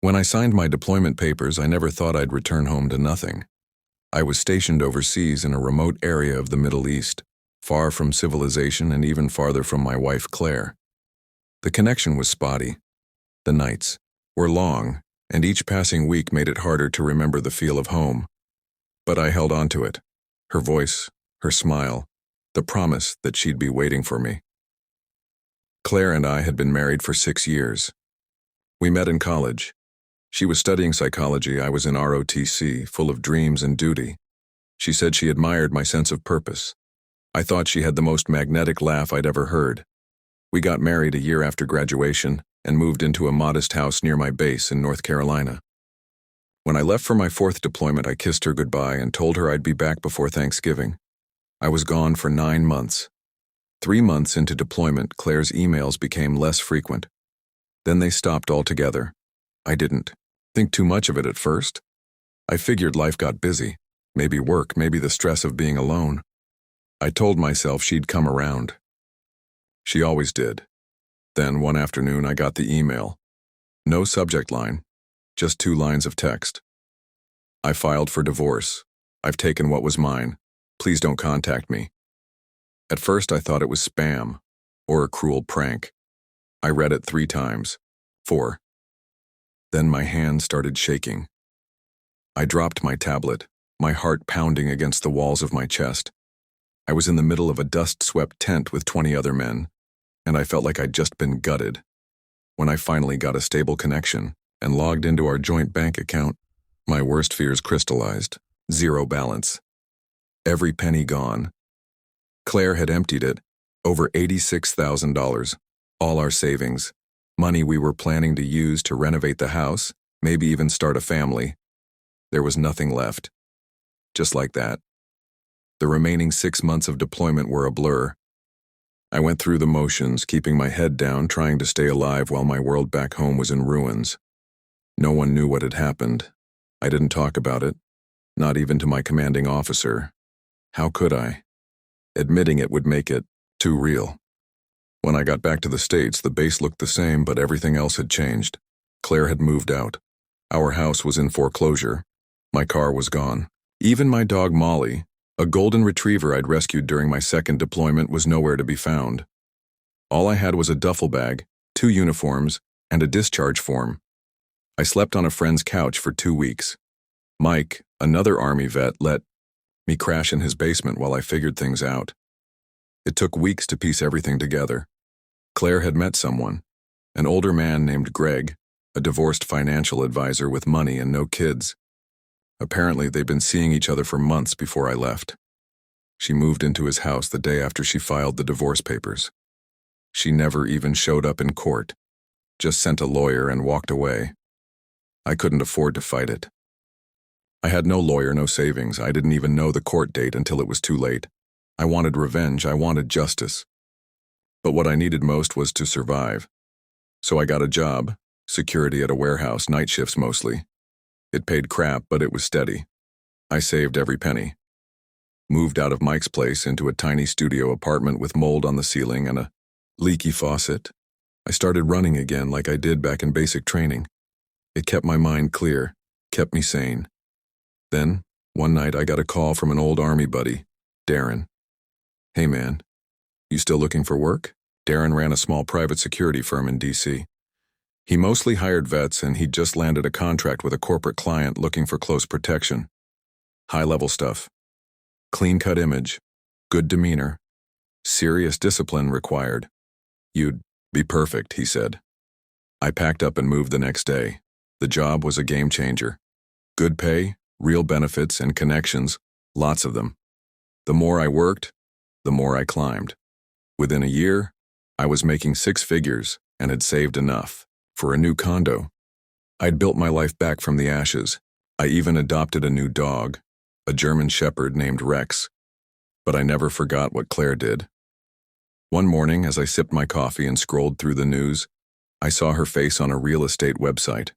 When I signed my deployment papers, I never thought I'd return home to nothing. I was stationed overseas in a remote area of the Middle East, far from civilization and even farther from my wife, Claire. The connection was spotty. The nights were long, and each passing week made it harder to remember the feel of home. But I held on to it. Her voice, her smile, the promise that she'd be waiting for me. Claire and I had been married for 6 years. We met in college. She was studying psychology, I was in ROTC, full of dreams and duty. She said she admired my sense of purpose. I thought she had the most magnetic laugh I'd ever heard. We got married a year after graduation and moved into a modest house near my base in North Carolina. When I left for my 4th deployment, I kissed her goodbye and told her I'd be back before Thanksgiving. I was gone for 9 months. 3 months into deployment, Claire's emails became less frequent. Then they stopped altogether. I didn't think too much of it at first. I figured life got busy. Maybe work, maybe the stress of being alone. I told myself she'd come around. She always did. Then one afternoon I got the email. No subject line, just 2 lines of text. I filed for divorce. I've taken what was mine. Please don't contact me. At first I thought it was spam or a cruel prank. I read it 3 times. 4. Then my hand started shaking. I dropped my tablet, my heart pounding against the walls of my chest. I was in the middle of a dust-swept tent with 20 other men, and I felt like I'd just been gutted. When I finally got a stable connection and logged into our joint bank account, my worst fears crystallized. 0 balance. Every penny gone. Claire had emptied it, over $86,000, all our savings, money we were planning to use to renovate the house, maybe even start a family. There was nothing left. Just like that. The remaining 6 months of deployment were a blur. I went through the motions, keeping my head down, trying to stay alive while my world back home was in ruins. No one knew what had happened. I didn't talk about it, not even to my commanding officer. How could I? Admitting it would make it too real. When I got back to the States, the base looked the same, but everything else had changed. Claire had moved out. Our house was in foreclosure. My car was gone. Even my dog Molly, a golden retriever I'd rescued during my 2nd deployment, was nowhere to be found. All I had was a duffel bag, 2 uniforms, and a discharge form. I slept on a friend's couch for 2 weeks. Mike, another Army vet, let me crash in his basement while I figured things out. It took weeks to piece everything together. Claire had met someone, an older man named Greg, a divorced financial advisor with money and no kids. Apparently, they'd been seeing each other for months before I left. She moved into his house the day after she filed the divorce papers. She never even showed up in court, just sent a lawyer and walked away. I couldn't afford to fight it. I had no lawyer, no savings. I didn't even know the court date until it was too late. I wanted revenge. I wanted justice. But what I needed most was to survive. So I got a job, security at a warehouse, night shifts mostly. It paid crap, but it was steady. I saved every penny. Moved out of Mike's place into a tiny studio apartment with mold on the ceiling and a leaky faucet. I started running again like I did back in basic training. It kept my mind clear, kept me sane. Then, one night I got a call from an old Army buddy, Darren. "Hey man, you still looking for work?" Darren ran a small private security firm in DC. He mostly hired vets, and he'd just landed a contract with a corporate client looking for close protection. High-level stuff. Clean-cut image, good demeanor, serious discipline required. "You'd be perfect," he said. I packed up and moved the next day. The job was a game changer. Good pay, real benefits, and connections, lots of them. The more I worked, the more I climbed. Within a year, I was making 6 figures and had saved enough for a new condo. I'd built my life back from the ashes. I even adopted a new dog, a German shepherd named Rex. But I never forgot what Claire did. One morning, as I sipped my coffee and scrolled through the news, I saw her face on a real estate website.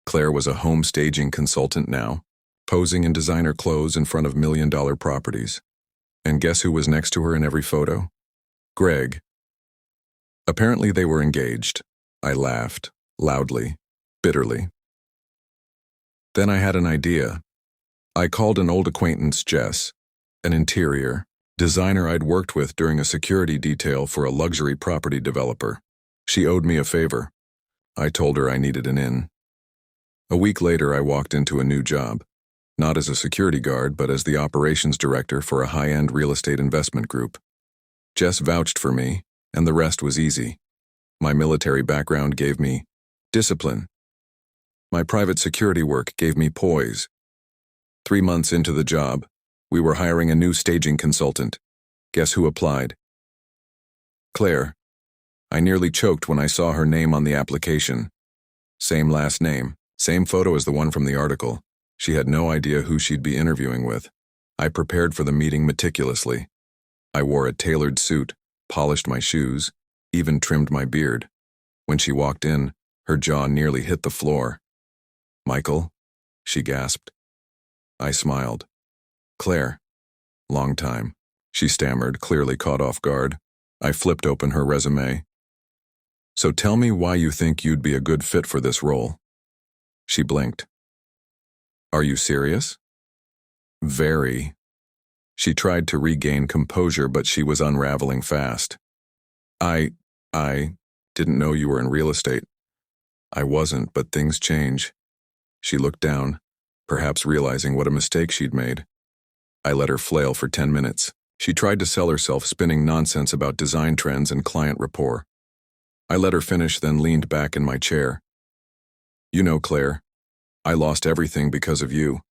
Claire was a home staging consultant now, posing in designer clothes in front of million-dollar properties. And guess who was next to her in every photo? Greg. Apparently they were engaged. I laughed, loudly, bitterly. Then I had an idea. I called an old acquaintance, Jess, an interior designer I'd worked with during a security detail for a luxury property developer. She owed me a favor. I told her I needed an in. A week later, I walked into a new job, not as a security guard, but as the operations director for a high-end real estate investment group. Jess vouched for me, and the rest was easy. My military background gave me discipline. My private security work gave me poise. 3 months into the job, we were hiring a new staging consultant. Guess who applied? Claire. I nearly choked when I saw her name on the application. Same last name, same photo as the one from the article. She had no idea who she'd be interviewing with. I prepared for the meeting meticulously. I wore a tailored suit, polished my shoes, even trimmed my beard. When she walked in, her jaw nearly hit the floor. "Michael?" she gasped. I smiled. "Claire." "Long time," she stammered, clearly caught off guard. I flipped open her resume. "So tell me why you think you'd be a good fit for this role." She blinked. "Are you serious?" "Very." She tried to regain composure, but she was unraveling fast. I didn't know you were in real estate." "I wasn't, but things change." She looked down, perhaps realizing what a mistake she'd made. I let her flail for 10 minutes. She tried to sell herself, spinning nonsense about design trends and client rapport. I let her finish, then leaned back in my chair. "You know, Claire, I lost everything because of you.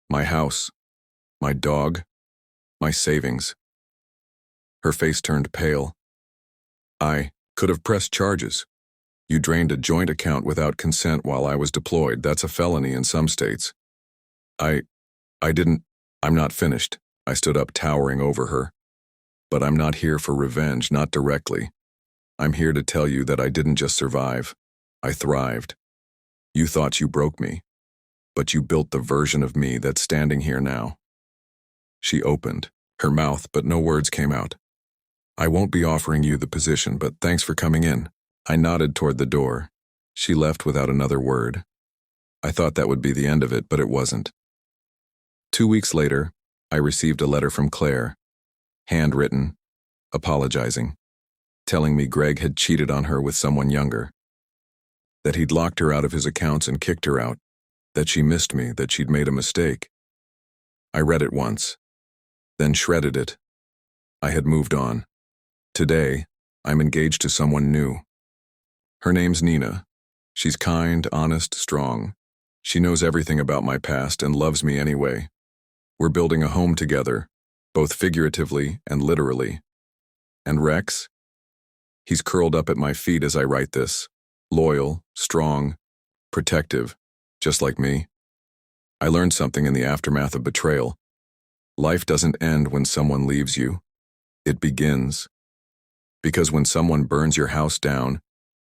My house, my dog, my savings." Her face turned pale. "I could have pressed charges. You drained a joint account without consent while I was deployed. That's a felony in some states." I didn't. I'm not finished." I stood up, towering over her. "But I'm not here for revenge, not directly. I'm here to tell you that I didn't just survive. I thrived. You thought you broke me, but you built the version of me that's standing here now." She opened her mouth, but no words came out. "I won't be offering you the position, but thanks for coming in." I nodded toward the door. She left without another word. I thought that would be the end of it, but it wasn't. 2 weeks later, I received a letter from Claire, handwritten, apologizing, telling me Greg had cheated on her with someone younger, that he'd locked her out of his accounts and kicked her out, that she missed me, that she'd made a mistake. I read it once, then shredded it. I had moved on. Today, I'm engaged to someone new. Her name's Nina. She's kind, honest, strong. She knows everything about my past and loves me anyway. We're building a home together, both figuratively and literally. And Rex? He's curled up at my feet as I write this, loyal, strong, protective, just like me. I learned something in the aftermath of betrayal. Life doesn't end when someone leaves you. It begins. Because when someone burns your house down,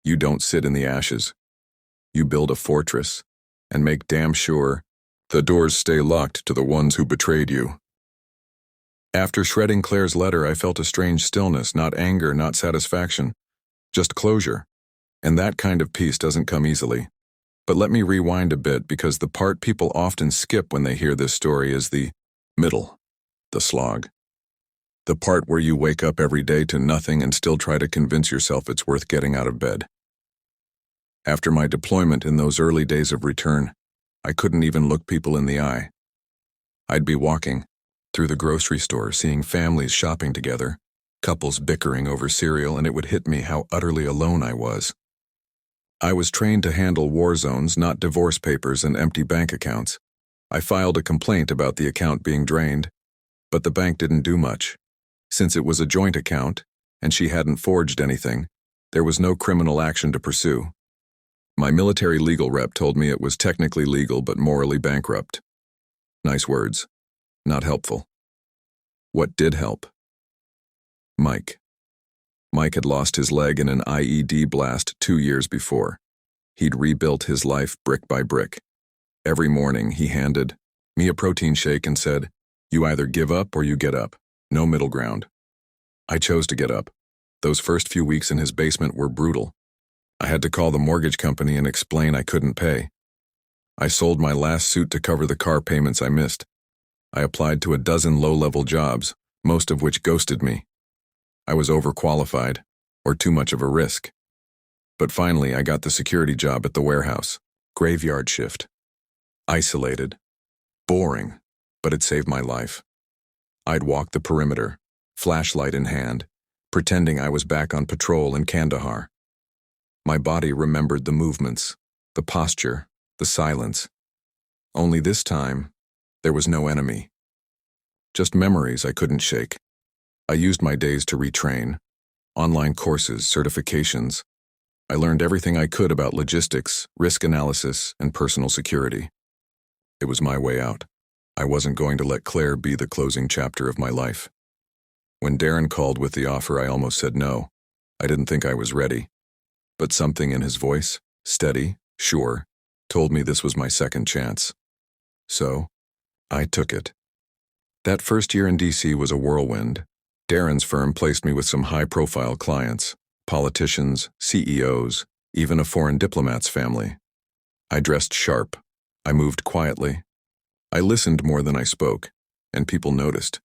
you don't sit in the ashes. You build a fortress and make damn sure the doors stay locked to the ones who betrayed you. After shredding Claire's letter, I felt a strange stillness, not anger, not satisfaction, just closure. And that kind of peace doesn't come easily. But let me rewind a bit, because the part people often skip when they hear this story is the middle, the slog. The part where you wake up every day to nothing and still try to convince yourself it's worth getting out of bed. After my deployment in those early days of return, I couldn't even look people in the eye. I'd be walking through the grocery store, seeing families shopping together, couples bickering over cereal, and it would hit me how utterly alone I was. I was trained to handle war zones, not divorce papers and empty bank accounts. I filed a complaint about the account being drained, but the bank didn't do much. Since it was a joint account, and she hadn't forged anything, there was no criminal action to pursue. My military legal rep told me it was technically legal but morally bankrupt. Nice words. Not helpful. What did help? Mike. Mike had lost his leg in an IED blast 2 years before. He'd rebuilt his life brick by brick. Every morning he handed me a protein shake and said, "You either give up or you get up. No middle ground." I chose to get up. Those first few weeks in his basement were brutal. I had to call the mortgage company and explain I couldn't pay. I sold my last suit to cover the car payments I missed. I applied to a dozen low-level jobs, most of which ghosted me. I was overqualified, or too much of a risk. But finally, I got the security job at the warehouse. Graveyard shift. Isolated. Boring, but it saved my life. I'd walk the perimeter, flashlight in hand, pretending I was back on patrol in Kandahar. My body remembered the movements, the posture, the silence. Only this time, there was no enemy. Just memories I couldn't shake. I used my days to retrain. Online courses, certifications. I learned everything I could about logistics, risk analysis, and personal security. It was my way out. I wasn't going to let Claire be the closing chapter of my life. When Darren called with the offer, I almost said no. I didn't think I was ready. But something in his voice, steady, sure, told me this was my second chance. So, I took it. That first year in DC was a whirlwind. Darren's firm placed me with some high-profile clients, politicians, CEOs, even a foreign diplomat's family. I dressed sharp. I moved quietly. I listened more than I spoke, and people noticed.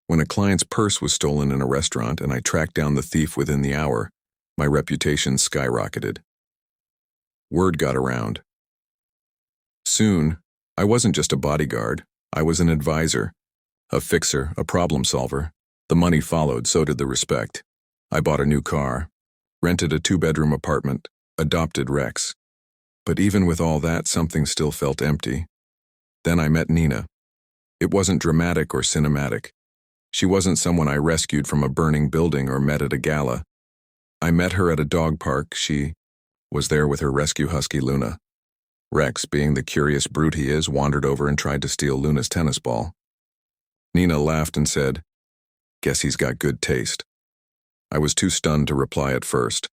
When a client's purse was stolen in a restaurant and I tracked down the thief within the hour, my reputation skyrocketed. Word got around. Soon, I wasn't just a bodyguard. I was an advisor, a fixer, a problem solver. The money followed, so did the respect. I bought a new car, rented a 2-bedroom apartment, adopted Rex. But even with all that, something still felt empty. Then I met Nina. It wasn't dramatic or cinematic. She wasn't someone I rescued from a burning building or met at a gala. I met her at a dog park. She was there with her rescue husky Luna. Rex, being the curious brute he is, wandered over and tried to steal Luna's tennis ball. Nina laughed and said, "Guess he's got good taste." I was too stunned to reply at first.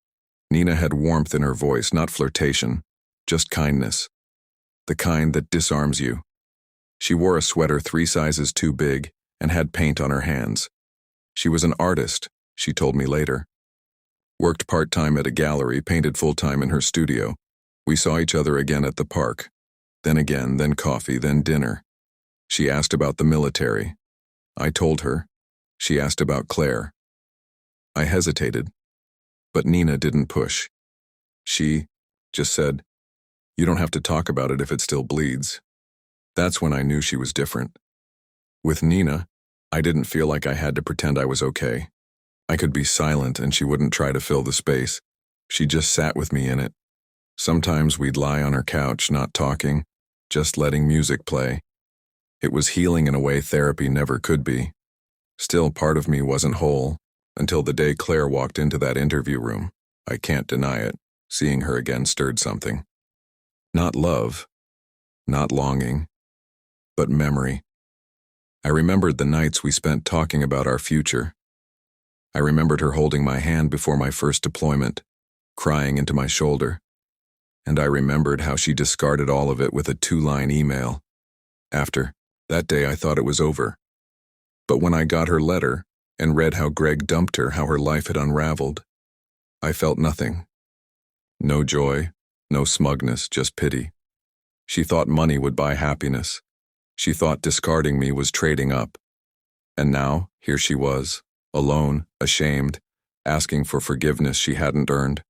Nina had warmth in her voice, not flirtation, just kindness. The kind that disarms you. She wore a sweater 3 sizes too big and had paint on her hands. She was an artist, she told me later. Worked part-time at a gallery, painted full-time in her studio. We saw each other again at the park. Then again, then coffee, then dinner. She asked about the military. I told her. She asked about Claire. I hesitated, but Nina didn't push. She just said, "You don't have to talk about it if it still bleeds." That's when I knew she was different. With Nina, I didn't feel like I had to pretend I was okay. I could be silent and she wouldn't try to fill the space. She just sat with me in it. Sometimes we'd lie on her couch, not talking, just letting music play. It was healing in a way therapy never could be. Still, part of me wasn't whole, until the day Claire walked into that interview room. I can't deny it. Seeing her again stirred something. Not love, not longing, but memory. I remembered the nights we spent talking about our future. I remembered her holding my hand before my first deployment, crying into my shoulder. And I remembered how she discarded all of it with a 2-line email. After that day, I thought it was over. But when I got her letter and read how Greg dumped her, how her life had unraveled, I felt nothing. No joy, no smugness, just pity. She thought money would buy happiness. She thought discarding me was trading up. And now, here she was, alone, ashamed, asking for forgiveness she hadn't earned.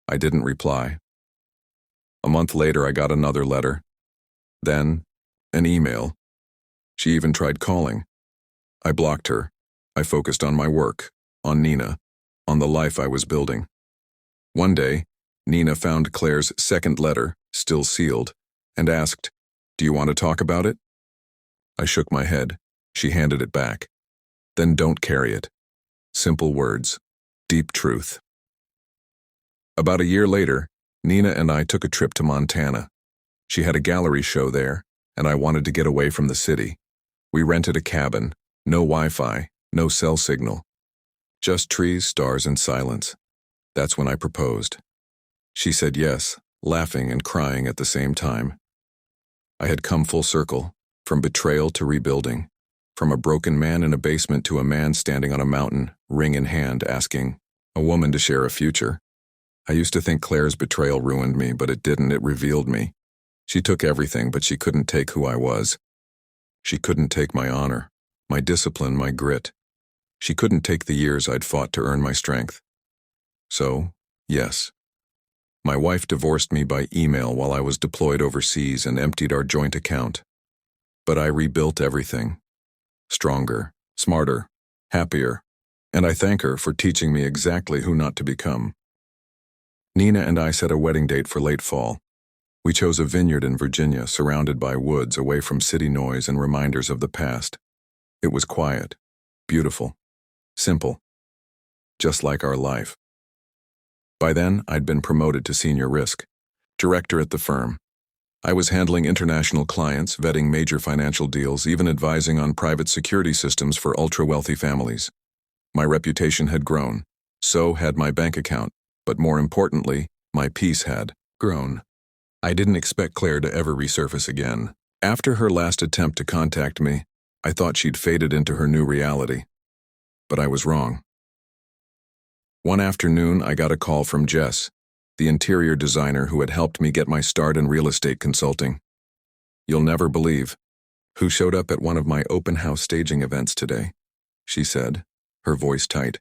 I didn't reply. A month later, I got another letter. Then, an email. She even tried calling. I blocked her. I focused on my work, on Nina, on the life I was building. One day, Nina found Claire's second letter, still sealed, and asked, "Do you want to talk about it?" I shook my head. She handed it back. "Then don't carry it." Simple words, deep truth. About a year later, Nina and I took a trip to Montana. She had a gallery show there, and I wanted to get away from the city. We rented a cabin, no Wi-Fi, no cell signal. Just trees, stars, and silence. That's when I proposed. She said yes, laughing and crying at the same time. I had come full circle, from betrayal to rebuilding, from a broken man in a basement to a man standing on a mountain, ring in hand, asking a woman to share a future. I used to think Claire's betrayal ruined me, but it didn't. It revealed me. She took everything, but she couldn't take who I was. She couldn't take my honor, my discipline, my grit. She couldn't take the years I'd fought to earn my strength. So, yes. My wife divorced me by email while I was deployed overseas and emptied our joint account. But I rebuilt everything. Stronger, smarter, happier, and I thank her for teaching me exactly who not to become. Nina and I set a wedding date for late fall. We chose a vineyard in Virginia surrounded by woods away from city noise and reminders of the past. It was quiet, beautiful, simple, just like our life. By then, I'd been promoted to senior risk director at the firm. I was handling international clients, vetting major financial deals, even advising on private security systems for ultra-wealthy families. My reputation had grown. So had my bank account. But more importantly, my peace had grown. I didn't expect Claire to ever resurface again. After her last attempt to contact me, I thought she'd faded into her new reality. But I was wrong. One afternoon, I got a call from Jess, the interior designer who had helped me get my start in real estate consulting. "You'll never believe who showed up at one of my open house staging events today," she said, her voice tight.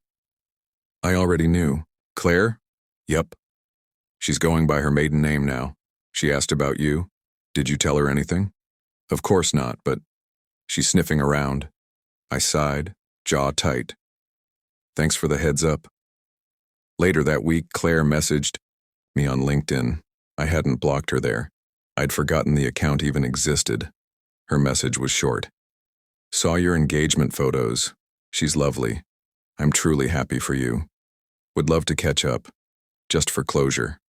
I already knew. "Claire?" "Yep." "She's going by her maiden name now. She asked about you. Did you tell her anything?" "Of course not, but..." "She's sniffing around." I sighed, jaw tight. "Thanks for the heads up." Later that week, Claire messaged me on LinkedIn. I hadn't blocked her there. I'd forgotten the account even existed. Her message was short. "Saw your engagement photos. She's lovely. I'm truly happy for you. Would love to catch up. Just for closure."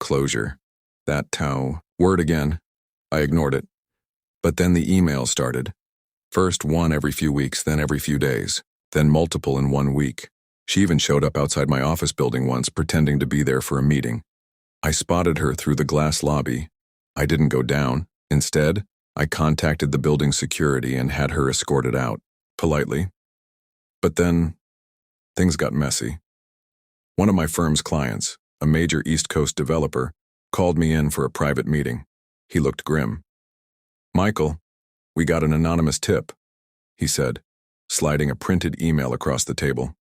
Closure. That word again. I ignored it. But then the email started. First one every few weeks, then every few days, then multiple in 1 week. She even showed up outside my office building once, pretending to be there for a meeting. I spotted her through the glass lobby. I didn't go down. Instead, I contacted the building security and had her escorted out, politely. But then, things got messy. One of my firm's clients, a major East Coast developer, called me in for a private meeting. He looked grim. "Michael, we got an anonymous tip," he said, sliding a printed email across the table.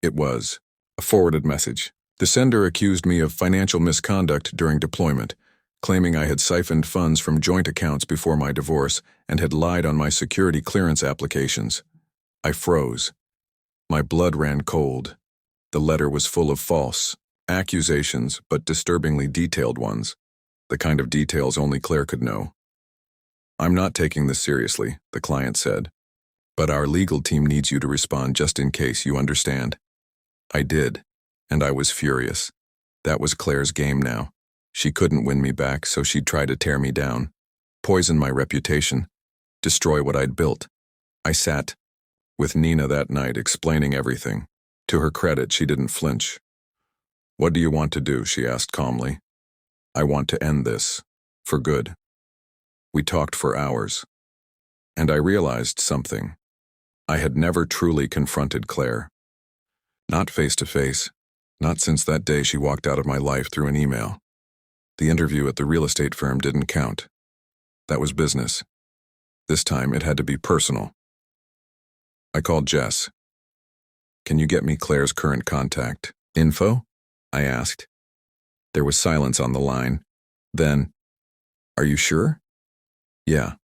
It was a forwarded message. The sender accused me of financial misconduct during deployment, claiming I had siphoned funds from joint accounts before my divorce and had lied on my security clearance applications. I froze. My blood ran cold. The letter was full of false accusations, but disturbingly detailed ones, the kind of details only Claire could know. "I'm not taking this seriously," the client said, "but our legal team needs you to respond just in case, you understand." I did, and I was furious. That was Claire's game now. She couldn't win me back, so she'd try to tear me down, poison my reputation, destroy what I'd built. I sat with Nina that night, explaining everything. To her credit, she didn't flinch. "What do you want to do?" she asked calmly. "I want to end this. For good." We talked for hours. And I realized something. I had never truly confronted Claire. Not face to face. Not since that day she walked out of my life through an email. The interview at the real estate firm didn't count. That was business. This time it had to be personal. I called Jess. "Can you get me Claire's current contact info?" I asked. There was silence on the line. Then, "Are you sure?" "Yeah.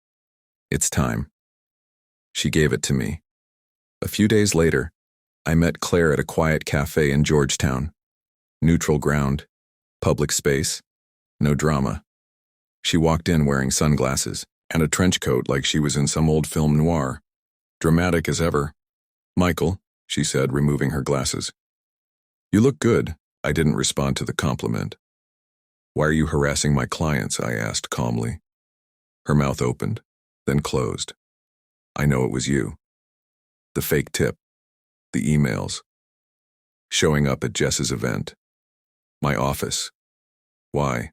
It's time." She gave it to me. A few days later, I met Claire at a quiet cafe in Georgetown. Neutral ground, public space, no drama. She walked in wearing sunglasses and a trench coat like she was in some old film noir. Dramatic as ever. "Michael," she said, removing her glasses. "You look good." I didn't respond to the compliment. "Why are you harassing my clients?" I asked calmly. Her mouth opened, then closed. "I know it was you. The fake tip. The emails. Showing up at Jess's event. My office. Why?"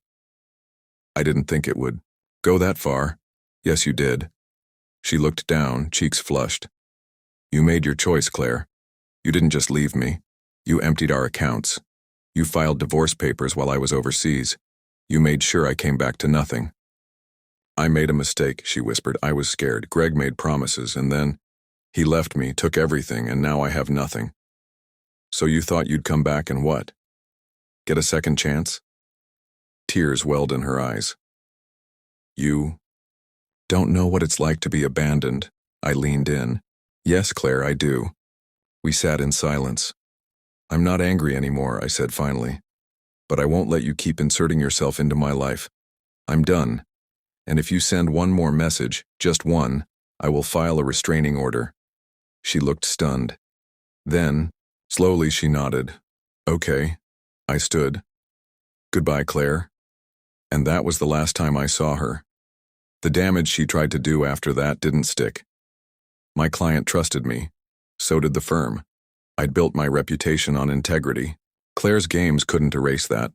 "I didn't think it would go that far." "Yes, you did." She looked down, cheeks flushed. "You made your choice, Claire. You didn't just leave me. You emptied our accounts. You filed divorce papers while I was overseas. You made sure I came back to nothing. I made a mistake, she whispered. I was scared. Greg made promises, and then he left me, took everything, and now I have nothing. So you thought you'd come back and what? Get a second chance? Tears welled in her eyes. You don't know what it's like to be abandoned. I leaned in. Yes, Claire, I do. We sat in silence. I'm not angry anymore, I said finally. But I won't let you keep inserting yourself into my life. I'm done. And if you send one more message, just one, I will file a restraining order. She looked stunned. Then, slowly she nodded. Okay. I stood. Goodbye, Claire. And that was the last time I saw her. The damage she tried to do after that didn't stick. My client trusted me. So did the firm. I'd built my reputation on integrity. Claire's games couldn't erase that.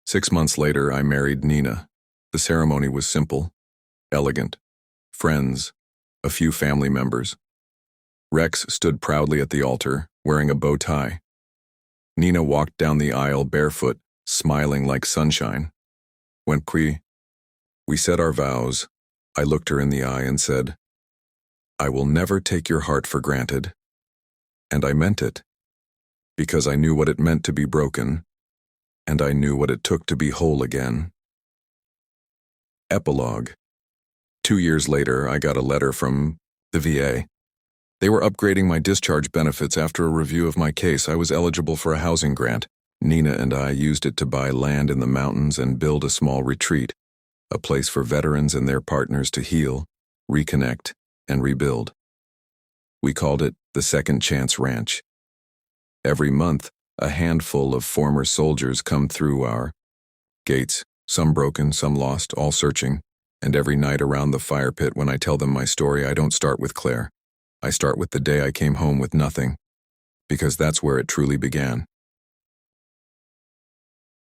6 months later, I married Nina. The ceremony was simple, elegant. Friends, a few family members. Rex stood proudly at the altar, wearing a bow tie. Nina walked down the aisle barefoot, smiling like sunshine. When we said our vows, I looked her in the eye and said, I will never take your heart for granted. And I meant it, because I knew what it meant to be broken, and I knew what it took to be whole again. Epilogue. 2 years later, I got a letter from the VA. They were upgrading my discharge benefits after a review of my case. I was eligible for a housing grant. Nina and I used it to buy land in the mountains and build a small retreat, a place for veterans and their partners to heal, reconnect, and rebuild. We called it the Second Chance Ranch. Every month, a handful of former soldiers come through our gates, some broken, some lost, all searching, and every night around the fire pit when I tell them my story, I don't start with Claire. I start with the day I came home with nothing, because that's where it truly began.